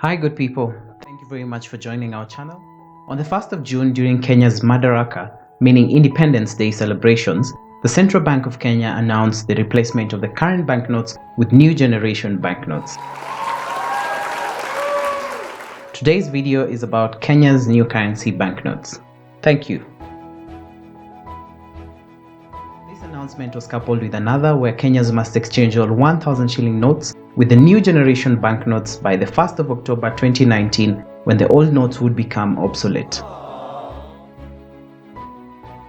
Hi, good people. Thank you very much for joining our channel. On the 1st of June, during Kenya's Madaraka, meaning Independence Day celebrations, the Central Bank of Kenya announced the replacement of the current banknotes with new generation banknotes. Today's video is about Kenya's new currency banknotes. Thank you. This announcement was coupled with another where Kenyans must exchange all 1,000 shilling notes with the new generation banknotes by the 1st of October 2019, when the old notes would become obsolete.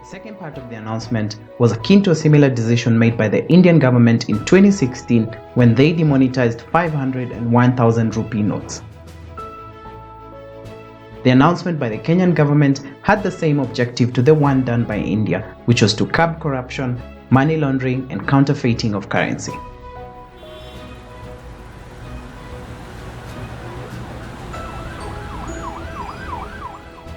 The second part of the announcement was akin to a similar decision made by the Indian government in 2016 when they demonetized 500 and 1,000 rupee notes. The announcement by the Kenyan government had the same objective to the one done by India, which was to curb corruption, money laundering, and counterfeiting of currency.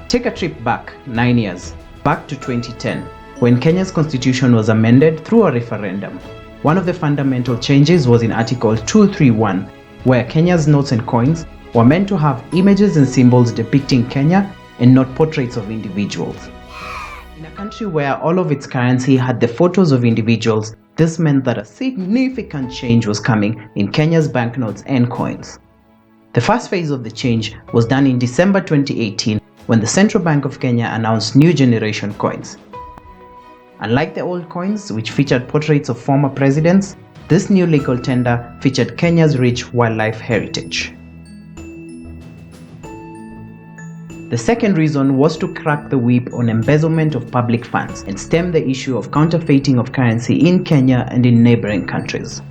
Take a trip back 9 years, back to 2010, when Kenya's constitution was amended through a referendum. One of the fundamental changes was in Article 231, where Kenya's notes and coins were meant to have images and symbols depicting Kenya and not portraits of individuals. In a country where all of its currency had the photos of individuals, this meant that a significant change was coming in Kenya's banknotes and coins. The first phase of the change was done in December 2018 when the Central Bank of Kenya announced new generation coins. Unlike the old coins, which featured portraits of former presidents, this new legal tender featured Kenya's rich wildlife heritage. The second reason was to crack the whip on embezzlement of public funds and stem the issue of counterfeiting of currency in Kenya and in neighboring countries.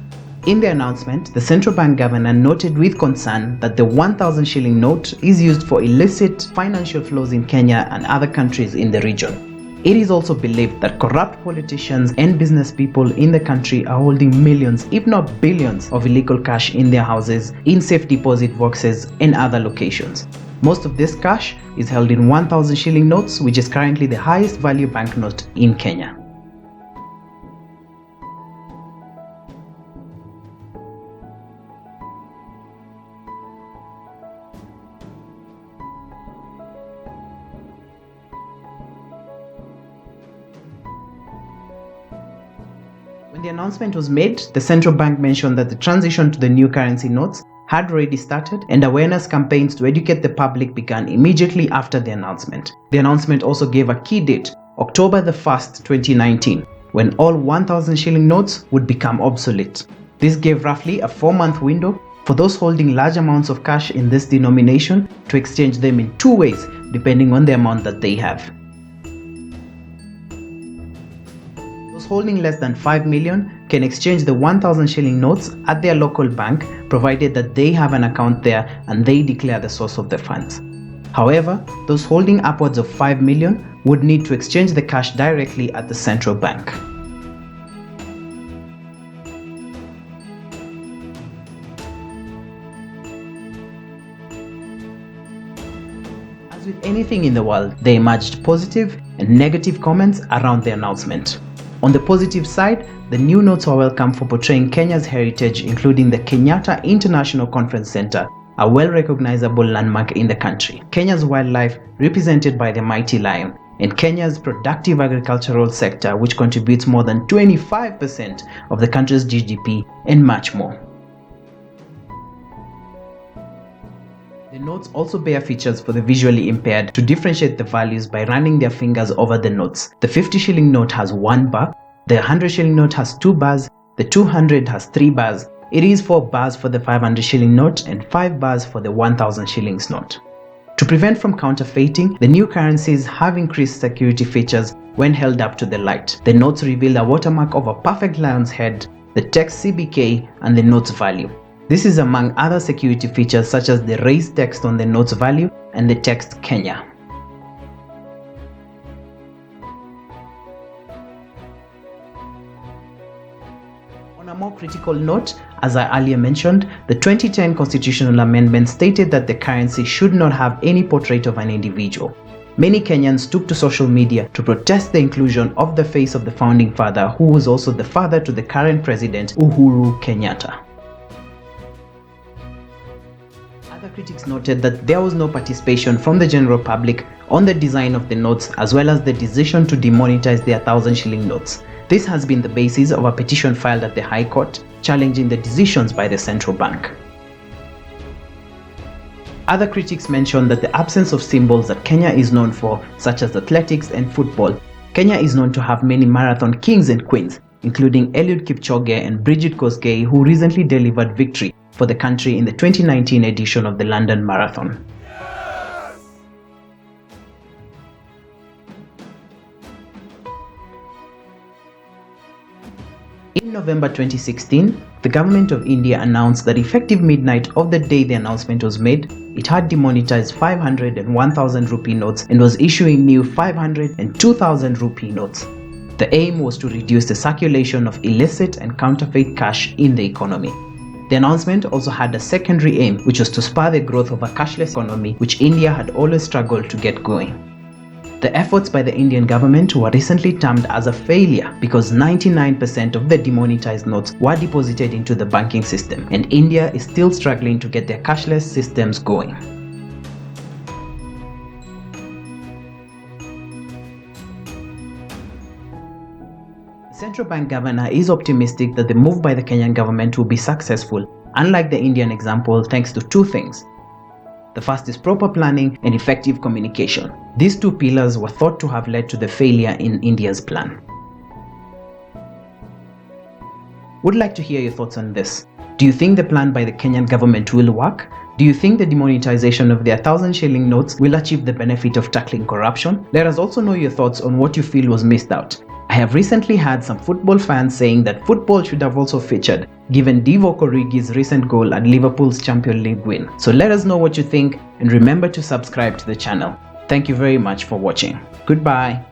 In the announcement, the central bank governor noted with concern that the 1,000 shilling note is used for illicit financial flows in Kenya and other countries in the region. It is also believed that corrupt politicians and business people in the country are holding millions, if not billions, of illegal cash in their houses, in safe deposit boxes, and other locations. Most of this cash is held in 1,000 shilling notes, which is currently the highest value banknote in Kenya. When the announcement was made, the central bank mentioned that the transition to the new currency notes had already started and awareness campaigns to educate the public began immediately after the announcement. The announcement also gave a key date, October the 1st, 2019, when all 1,000 shilling notes would become obsolete. This gave roughly a 4-month window for those holding large amounts of cash in this denomination to exchange them in two ways depending on the amount that they have. Those holding less than 5 million can exchange the 1,000 shilling notes at their local bank, provided that they have an account there and they declare the source of the funds. However, those holding upwards of 5 million would need to exchange the cash directly at the central bank. As with anything in the world, there emerged positive and negative comments around the announcement. On the positive side, the new notes are welcome for portraying Kenya's heritage, including the Kenyatta International Conference Center, a well-recognizable landmark in the country, Kenya's wildlife represented by the mighty lion, and Kenya's productive agricultural sector, which contributes more than 25% of the country's GDP, and much more. The notes also bear features for the visually impaired to differentiate the values by running their fingers over the notes. The 50 shilling note has 1 bar, the 100 shilling note has 2 bars, the 200 has 3 bars. It is 4 bars for the 500 shilling note and 5 bars for the 1,000 shillings note. To prevent from counterfeiting, the new currencies have increased security features when held up to the light. The notes reveal a watermark of a perfect lion's head, the text CBK, and the note's value. This is among other security features such as the raised text on the note's value and the text Kenya. On a more critical note, as I earlier mentioned, the 2010 constitutional amendment stated that the currency should not have any portrait of an individual. Many Kenyans took to social media to protest the inclusion of the face of the founding father, who was also the father to the current president, Uhuru Kenyatta. Other critics noted that there was no participation from the general public on the design of the notes as well as the decision to demonetize their 1,000 shilling notes. This has been the basis of a petition filed at the High Court challenging the decisions by the central bank. Other critics mentioned that the absence of symbols that Kenya is known for, such as athletics and football. Kenya is known to have many marathon kings and queens, including Eliud Kipchoge and Brigid Kosgei, who recently delivered victory for the country in the 2019 edition of the London Marathon. In November 2016, the government of India announced that effective midnight of the day the announcement was made, it had demonetized 500 and 1,000 rupee notes and was issuing new 500 and 2,000 rupee notes. The aim was to reduce the circulation of illicit and counterfeit cash in the economy. The announcement also had a secondary aim, which was to spur the growth of a cashless economy, which India had always struggled to get going. The efforts by the Indian government were recently termed as a failure because 99% of the demonetized notes were deposited into the banking system, and India is still struggling to get their cashless systems going. The central bank governor is optimistic that the move by the Kenyan government will be successful, unlike the Indian example, thanks to two things. The first is proper planning and effective communication. These two pillars were thought to have led to the failure in India's plan. Would like to hear your thoughts on this. Do you think the plan by the Kenyan government will work? Do you think the demonetization of their 1,000 shilling notes will achieve the benefit of tackling corruption? Let us also know your thoughts on what you feel was missed out. I have recently had some football fans saying that football should have also featured, given Divock Origi's recent goal at Liverpool's Champions League win. So let us know what you think and remember to subscribe to the channel. Thank you very much for watching. Goodbye.